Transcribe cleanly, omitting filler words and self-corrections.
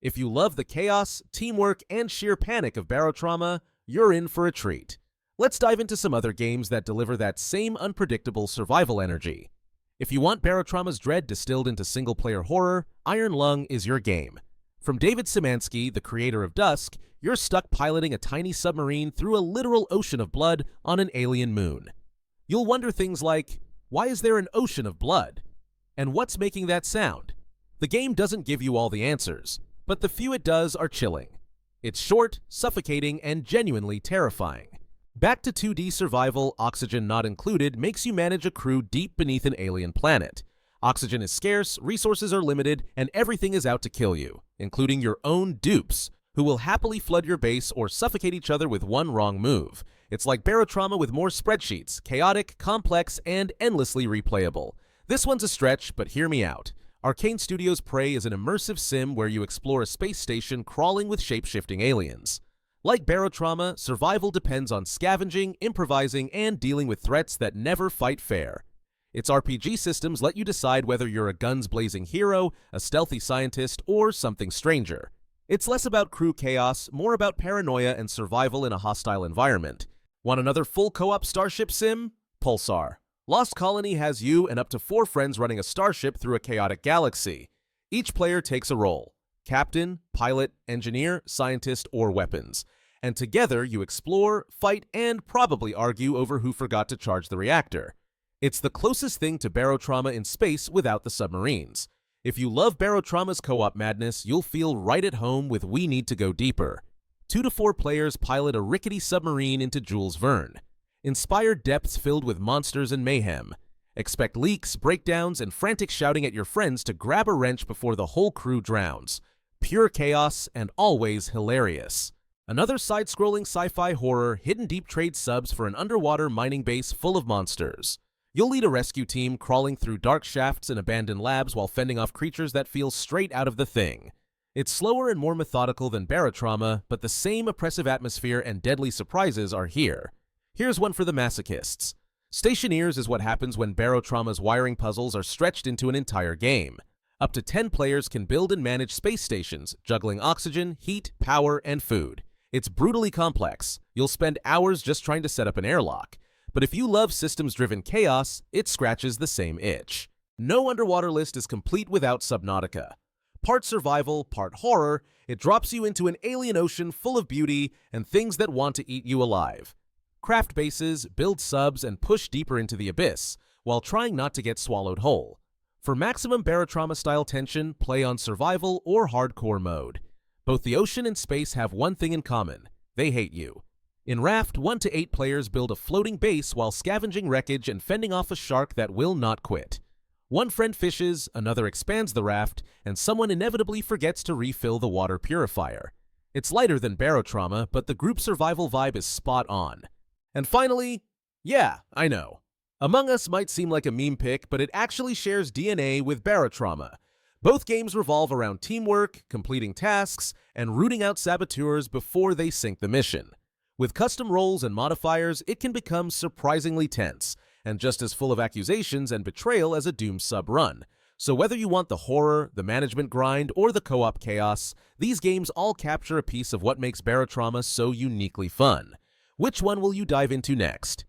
If you love the chaos, teamwork, and sheer panic of Barotrauma, you're in for a treat. Let's dive into some other games that deliver that same unpredictable survival energy. If you want Barotrauma's dread distilled into single-player horror, Iron Lung is your game. From David Szymanski, the creator of Dusk, you're stuck piloting a tiny submarine through a literal ocean of blood on an alien moon. You'll wonder things like, why is there an ocean of blood? And what's making that sound? The game doesn't give you all the answers, but the few it does are chilling. It's short, suffocating, and genuinely terrifying. Back to 2D survival, oxygen not included, makes you manage a crew deep beneath an alien planet. Oxygen is scarce, resources are limited, and everything is out to kill you, including your own dupes, who will happily flood your base or suffocate each other with one wrong move. It's like Barotrauma with more spreadsheets, chaotic, complex, and endlessly replayable. This one's a stretch, but hear me out. Arcane Studios' Prey is an immersive sim where you explore a space station crawling with shape-shifting aliens. Like Barotrauma, survival depends on scavenging, improvising, and dealing with threats that never fight fair. Its RPG systems let you decide whether you're a guns-blazing hero, a stealthy scientist, or something stranger. It's less about crew chaos, more about paranoia and survival in a hostile environment. Want another full co-op starship sim? PULSAR. Lost Colony has you and up to 4 friends running a starship through a chaotic galaxy. Each player takes a role: captain, pilot, engineer, scientist, or weapons. And together you explore, fight, and probably argue over who forgot to charge the reactor. It's the closest thing to Barotrauma in space without the submarines. If you love Barotrauma's co-op madness, you'll feel right at home with We Need to Go Deeper. 2 to 4 players pilot a rickety submarine into Jules Verne. Inspire depths filled with monsters and mayhem. Expect leaks, breakdowns, and frantic shouting at your friends to grab a wrench before the whole crew drowns. Pure chaos and always hilarious. Another side-scrolling sci-fi horror, hidden deep trade subs for an underwater mining base full of monsters. You'll lead a rescue team crawling through dark shafts and abandoned labs while fending off creatures that feel straight out of The Thing. It's slower and more methodical than Barotrauma, but the same oppressive atmosphere and deadly surprises are here. Here's one for the masochists. Stationeers is what happens when Barotrauma's wiring puzzles are stretched into an entire game. Up to 10 players can build and manage space stations, juggling oxygen, heat, power, and food. It's brutally complex. You'll spend hours just trying to set up an airlock. But if you love systems-driven chaos, it scratches the same itch. No underwater list is complete without Subnautica. Part survival, part horror, it drops you into an alien ocean full of beauty and things that want to eat you alive. Craft bases, build subs, and push deeper into the abyss, while trying not to get swallowed whole. For maximum Barotrauma-style tension, play on survival or hardcore mode. Both the ocean and space have one thing in common: they hate you. In Raft, 1 to 8 players build a floating base while scavenging wreckage and fending off a shark that will not quit. One friend fishes, another expands the raft, and someone inevitably forgets to refill the water purifier. It's lighter than Barotrauma, but the group survival vibe is spot on. And finally, yeah, I know. Among Us might seem like a meme pick, but it actually shares DNA with Barotrauma. Both games revolve around teamwork, completing tasks, and rooting out saboteurs before they sink the mission. With custom roles and modifiers, it can become surprisingly tense, and just as full of accusations and betrayal as a Doom sub-run. So whether you want the horror, the management grind, or the co-op chaos, these games all capture a piece of what makes Barotrauma so uniquely fun. Which one will you dive into next?